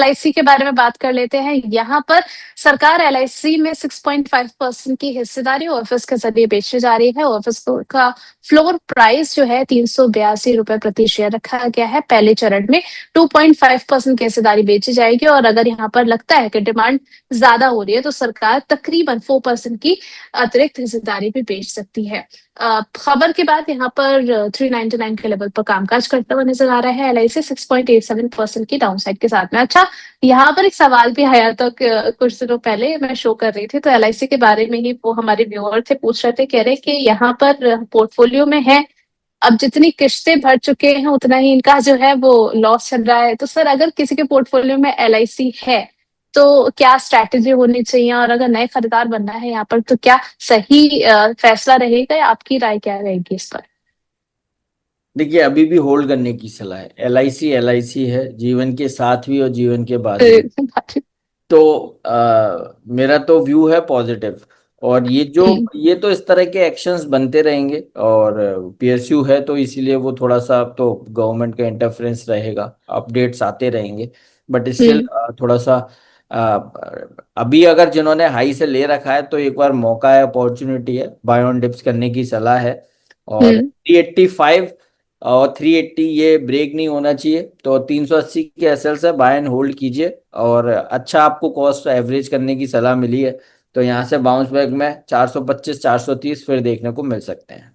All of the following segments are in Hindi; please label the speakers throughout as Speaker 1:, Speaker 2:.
Speaker 1: एलआईसी के बारे में बात कर लेते हैं। यहाँ पर सरकार एलआईसी में 6.5% की हिस्सेदारी ऑफिस के जरिए बेची जा रही है। ऑफिस का फ्लोर प्राइस जो है 382 रुपए प्रति शेयर रखा गया है। पहले चरण में 2.5% की हिस्सेदारी बेची जाएगी और अगर यहाँ पर लगता है कि डिमांड ज्यादा हो रही है तो सरकार तकरीबन 4% की अतिरिक्त हिस्सेदारी भी बेच सकती है। खबर के बाद यहाँ पर 399 के लेवल पर कामकाज करता हुआ नजर आ रहा है एलआईसी 6.87% की डाउनसाइड के साथ में। अच्छा, यहाँ पर एक सवाल भी आया था कुछ दिनों पहले मैं शो कर रही थी तो एलआईसी के बारे में ही वो हमारे व्यूअर थे, पूछ रहे थे, कह रहे कि यहाँ पर पोर्टफोलियो में है, अब जितनी किस्तें भर चुके हैं उतना ही इनका जो है वो लॉस चल रहा है। तो सर अगर किसी के पोर्टफोलियो में एलआईसी है तो क्या स्ट्रैटेजी होनी चाहिए, और अगर नए खरीदार बनना है यहाँ पर तो क्या सही फैसला रहेगा, या आपकी राय क्या रहेगी इस पर?
Speaker 2: देखिए, अभी भी होल्ड करने की सलाह है। एलआईसी एलआईसी है, जीवन के साथ भी और जीवन के बाद भी। तो मेरा तो व्यू है पॉजिटिव। और ये तो इस तरह के एक्शंस बनते रहेंगे और पीएसयू है तो इसीलिए वो थोड़ा सा तो गवर्नमेंट का इंटरफेरेंस रहेगा, अपडेट्स आते रहेंगे। बट स्टिल थोड़ा सा अभी अगर जिन्होंने हाई से ले रखा है तो एक बार मौका है, अपॉर्चुनिटी है, बाय ऑन डिप्स करने की सलाह है। और 385 और 380 ये ब्रेक नहीं होना चाहिए, तो 380 के एसएल से बाय एंड होल्ड कीजिए। और अच्छा आपको कॉस्ट एवरेज करने की सलाह मिली है तो यहाँ से बाउंस बैक में 425 430 फिर देखने को मिल सकते हैं।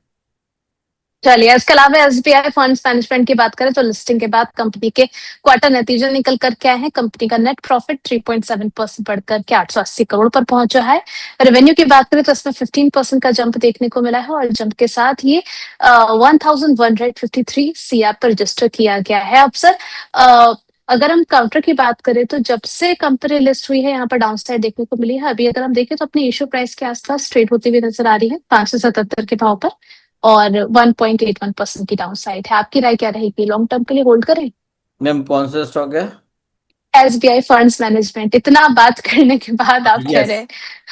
Speaker 1: चलिए, इसके अलावा एसबीआई फंड्स मैनेजमेंट की बात करें तो लिस्टिंग के बाद कंपनी के क्वार्टर नतीजे निकल कर क्या है। कंपनी का नेट प्रॉफिट 3.7% बढ़कर के 880 करोड़ पर पहुंचा है। रेवेन्यू की बात करें तो इसमें 15% का जंप देखने को मिला है और जंप के साथ ये 1153 सीआर पर रजिस्टर किया गया है। अब सर अगर हम काउंटर की बात करें तो जब से कंपनी लिस्ट हुई है यहाँ पर डाउन साइड देखने को मिली है। अभी अगर हम देखें तो अपनी इश्यू प्राइस के आसपास ट्रेड होती हुई नजर आ रही है 577 के भाव पर और 1.81% की डाउन साइड है। आपकी राय क्या रहेगी, लॉन्ग टर्म के लिए होल्ड करें?
Speaker 2: मैम कौन सा स्टॉक है?
Speaker 1: SBI funds management. इतना बात करने के बाद आप कह
Speaker 2: यस,
Speaker 1: रहे हैं?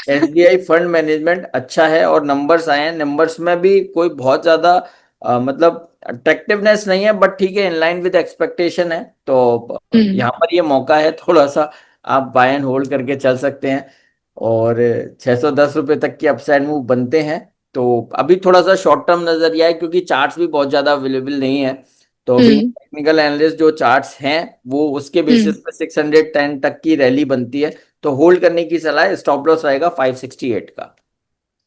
Speaker 2: एसबीआई फंड मैनेजमेंट अच्छा है और नंबर्स आए हैं। नंबर्स में भी कोई बहुत ज्यादा मतलब अट्रैक्टिवनेस नहीं है, बट ठीक है, इन लाइन विद एक्सपेक्टेशन है। तो यहाँ पर ये मौका है, थोड़ा सा आप बाय एंड होल्ड करके चल सकते हैं। और 610 रुपए तक की अपसाइड मूव बनते हैं। तो अभी थोड़ा सा शॉर्ट टर्म नजरिया है क्योंकि चार्ट्स भी बहुत ज्यादा अवेलेबल नहीं है। तो बिंग टेक्निकल एनालिस्ट जो चार्ट्स हैं वो उसके बेसिस पे 610 तक की रैली बनती है। तो होल्ड करने की सलाह है, स्टॉप लॉस रहेगा 568 का।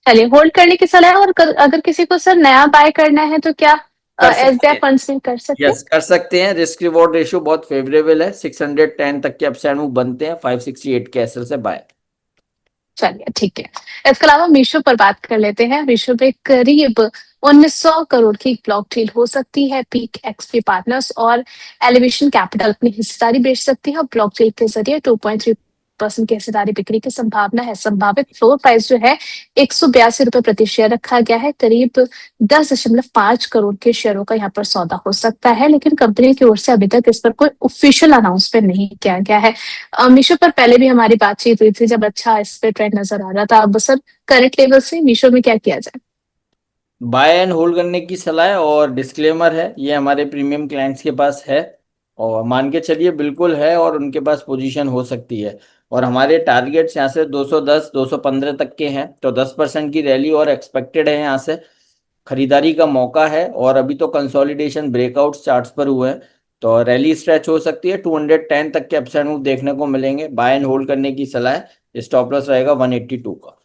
Speaker 1: चलिए, होल्ड करने की सलाह है। और अगर किसी को सर नया बाय करना है तो क्या
Speaker 2: कर सकते
Speaker 1: एसबीआई
Speaker 2: हैं।
Speaker 1: फंड्स में कर सकते हैं?
Speaker 2: यस, कर सकते हैं। रिस्क रिवॉर्ड रेशियो बहुत फेवरेबल है, 610 तक के अपसाइड मूव बनते हैं, 568 के एसएल से बाय।
Speaker 1: चलिए ठीक है। इसके अलावा मीशो पर बात कर लेते हैं। मीशो पे करीब 1900 करोड़ की ब्लॉक डील हो सकती है। पीक एक्सपी पार्टनर्स और एलिवेशन कैपिटल अपनी हिस्सेदारी बेच सकती है और ब्लॉक डील के जरिए 2.3% की हिस्सेदारी बिक्री की संभावना है। संभावित फ्लोर प्राइस जो है 182 रुपए प्रति शेयर रखा गया है। करीब 10.5 करोड़ के शेयरों का यहाँ पर सौदा हो सकता है, लेकिन कंपनी की ओर से अभी तक इस पर कोई ऑफिशियल अनाउंसमेंट नहीं किया गया है। मीशो पर पहले भी हमारी बातचीत हुई थी जब अच्छा इस पे ट्रेंड नजर आ रहा था। अब सर करंट लेवल से मीशो में क्या किया जाए?
Speaker 2: बाय एंड होल्ड करने की सलाह है और डिस्क्लेमर है, ये हमारे प्रीमियम क्लाइंट्स के पास है और मान के चलिए बिल्कुल है और उनके पास पोजीशन हो सकती है। और हमारे टारगेट्स यहाँ से 210 215 तक के हैं, तो 10% की रैली और एक्सपेक्टेड है। यहाँ से खरीदारी का मौका है और अभी तो कंसोलिडेशन ब्रेकआउट चार्ट्स पर हुए हैं, तो रैली स्ट्रेच हो सकती है। 210 तक के अपसाइड मूव देखने को मिलेंगे। बाय एंड होल्ड करने की सलाह है, स्टॉप लॉस रहेगा 182 का।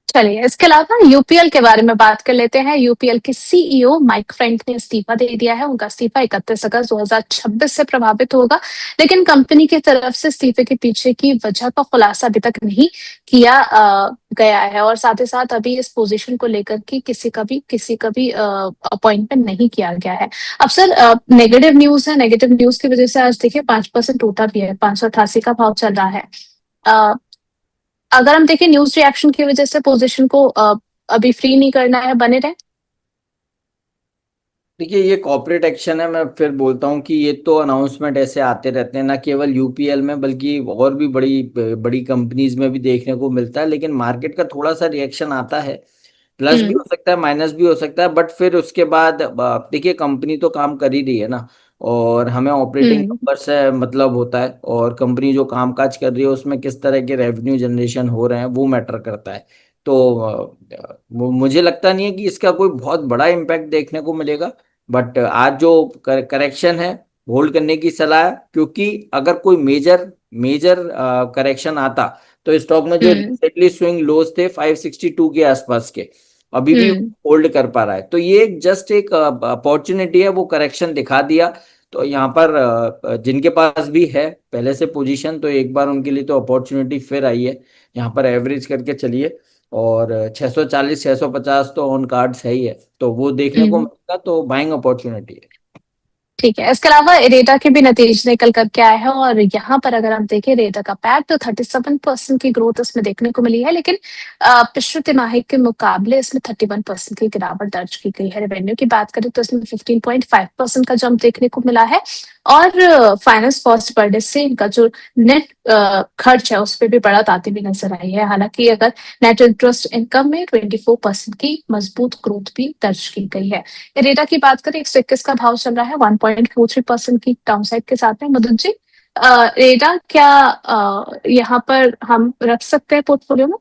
Speaker 1: चलिए, इसके अलावा यूपीएल के बारे में बात कर लेते हैं। यूपीएल के सीईओ माइक फ्रैंक ने इस्तीफा दे दिया है। उनका इस्तीफा 31 अगस्त 2026 से प्रभावित होगा, लेकिन कंपनी की तरफ से इस्तीफे के पीछे की वजह का खुलासा अभी तक नहीं किया गया है और साथ ही साथ अभी इस पोजीशन को लेकर के किसी का भी अपॉइंटमेंट नहीं किया गया है। अब सर नेगेटिव न्यूज है, नेगेटिव न्यूज की वजह से आज देखिए 5% टूटा भी है, 588 का भाव चल रहा है। अगर हम देखें न्यूज रिएक्शन की वजह से पोजीशन को अभी फ्री नहीं करना है, बने रहे?
Speaker 2: देखिए, ये कॉर्पोरेट एक्शन है। मैं फिर बोलता हूँ कि ये तो अनाउंसमेंट ऐसे आते रहते हैं, ना केवल यूपीएल में बल्कि और भी बड़ी बड़ी कंपनीज में भी देखने को मिलता है। लेकिन मार्केट का थोड़ा सा रिएक्शन आता है, प्लस भी हो सकता है माइनस भी हो सकता है, बट फिर उसके बाद देखिए कंपनी तो काम कर ही रही है ना। और हमें ऑपरेटिंग
Speaker 1: हम्म
Speaker 2: नंबर से मतलब होता है, और कंपनी जो कामकाज कर रही है उसमें किस तरह के रेवेन्यू जनरेशन हो रहे हैं वो मैटर करता है। तो मुझे लगता नहीं है कि इसका कोई बहुत बड़ा इम्पैक्ट देखने को मिलेगा। बट आज जो करेक्शन है, होल्ड करने की सलाह है, क्योंकि अगर कोई मेजर मेजर करेक्शन आता तो स्टॉक में जो
Speaker 1: हम्म
Speaker 2: रिसेंटली स्विंग लोज थे 562 के आसपास के, अभी भी
Speaker 1: हम्म
Speaker 2: होल्ड कर पा रहा है। तो ये जस्ट एक अपॉर्चुनिटी है, वो करेक्शन दिखा दिया। तो यहाँ पर जिनके पास भी है पहले से पोजीशन, तो एक बार उनके लिए तो अपॉर्चुनिटी फिर आई है। यहाँ पर एवरेज करके चलिए, और 640 650 तो ऑन कार्ड्स है ही है, तो वो देखने को
Speaker 1: हम्म
Speaker 2: मिलेगा, तो बाइंग अपॉर्चुनिटी है।
Speaker 1: ठीक है। इसके अलावा इरेडा के भी नतीजे निकल करके आए हैं और यहाँ पर अगर हम देखें इरेडा का पैट तो 37% की ग्रोथ इसमें देखने को मिली है, लेकिन पिछले तिमाही के मुकाबले इसमें 31% की गिरावट दर्ज की गई है। रेवेन्यू की बात करें तो इसमें 15.5% का जंप देखने को मिला है, और फाइनेंस कॉस्ट बढ़ने से इनका जो नेट खर्च है उस पर भी बढ़त आती हुई नजर आई है। हालांकि अगर नेट इंटरेस्ट इनकम में 24% की मजबूत ग्रोथ भी दर्ज की गई है। रेटा की बात करें 121 का भाव चल रहा है 1.43% की डाउनसाइड के साथ में। मधुर जी, रेटा क्या यहाँ पर हम रख सकते हैं पोर्टफोलियो में?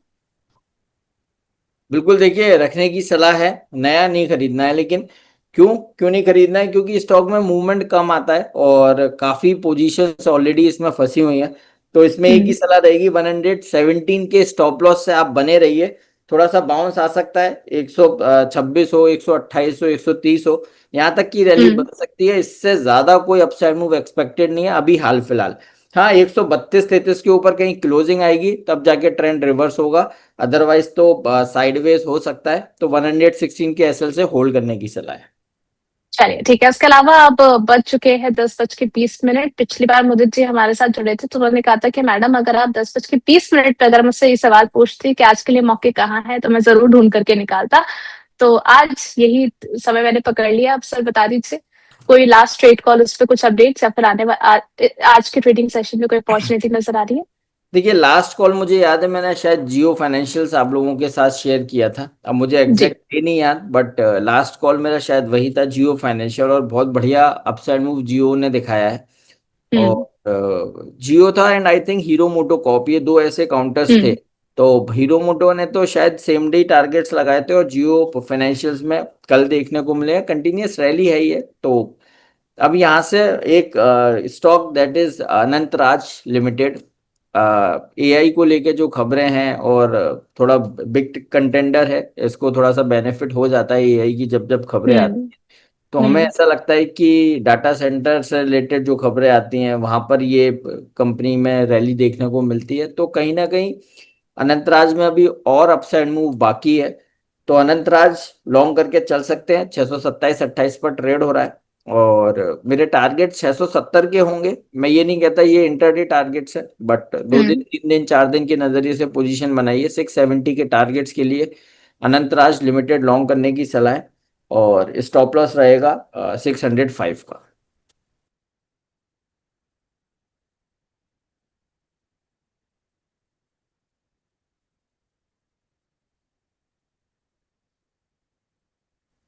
Speaker 2: बिल्कुल, देखिए रखने की सलाह है, नया नहीं खरीदना है। लेकिन क्यों क्यों नहीं खरीदना है? क्योंकि स्टॉक में मूवमेंट कम आता है और काफी पोजीशंस ऑलरेडी इसमें फंसी हुई हैं। तो इसमें एक ही
Speaker 1: हम्म
Speaker 2: सलाह रहेगी, 117 के स्टॉप लॉस से आप बने रहिए। थोड़ा सा बाउंस आ सकता है, 126 हो, 128 हो, 130 हो, यहाँ तक की रैली
Speaker 1: हम्म
Speaker 2: बन सकती है। इससे ज्यादा कोई अपसाइड मूव एक्सपेक्टेड नहीं है अभी हाल फिलहाल। हाँ, 132 33 के ऊपर कहीं क्लोजिंग आएगी तब जाके ट्रेंड रिवर्स होगा, अदरवाइज तो साइडवेज हो सकता है। तो 116 के एसएल से होल्ड करने की सलाह है।
Speaker 1: चलिए ठीक है। इसके अलावा अब बज चुके हैं 10:20। पिछली बार मुदित जी हमारे साथ जुड़े थे तो उन्होंने कहा था कि मैडम अगर आप 10:20 पे अगर मुझसे ये सवाल पूछती कि आज के लिए मौके कहाँ है तो मैं जरूर ढूंढ करके निकालता। तो आज यही समय मैंने पकड़ लिया। आप सर बता दीजिए कोई लास्ट ट्रेड कॉल, उस पर कुछ अपडेट्स या फिर आज के ट्रेडिंग सेशन में कोई अपॉर्चुनिटी नजर आ रही है?
Speaker 2: देखिए, लास्ट कॉल मुझे याद है, मैंने शायद जियो फाइनेंशियल्स आप लोगों के साथ शेयर किया था। अब मुझे
Speaker 1: जी।
Speaker 2: एग्जैक्ट डे नहीं याद, बट लास्ट कॉल मेरा शायद वही था, जियो फाइनेंशियल, और बहुत बढ़िया अपसाइड मूव जियो ने दिखाया है। और
Speaker 1: हम्म
Speaker 2: जियो था and I think Hero MotoCorp, ये दो ऐसे काउंटर्स थे।
Speaker 1: हम्म
Speaker 2: तो हीरो मोटो ने तो शायद सेम डे टारगेट्स लगाए थे, और जियो फाइनेंशियल्स में कल देखने को मिले कंटिन्यूअस रैली है ये। तो अब यहाँ से एक stock that is Anantraj limited, AI को लेके जो खबरें हैं, और थोड़ा बिग कंटेंडर है, इसको थोड़ा सा बेनिफिट हो जाता है एआई की जब जब खबरें आती
Speaker 1: हम्म
Speaker 2: हैं। तो हमें
Speaker 1: हम्म
Speaker 2: ऐसा लगता है कि डाटा सेंटर से रिलेटेड जो खबरें आती हैं वहां पर ये कंपनी में रैली देखने को मिलती है। तो कहीं ना कहीं अनंतराज में अभी और अपसाइड मूव बाकी है। तो अनंतराज लॉन्ग करके चल सकते हैं, 627 28 पर ट्रेड हो रहा है, और मेरे टारगेट 670 के होंगे। मैं ये नहीं कहता ये इंटरडे टारगेट्स है, बट 2 दिन
Speaker 1: हम्म
Speaker 2: 3 दिन 4 दिन के नजरिए से पोजीशन बनाइए। 670 के टारगेट्स के लिए अनंतराज लिमिटेड लॉन्ग करने की सलाह है, और स्टॉप लॉस रहेगा 605 का।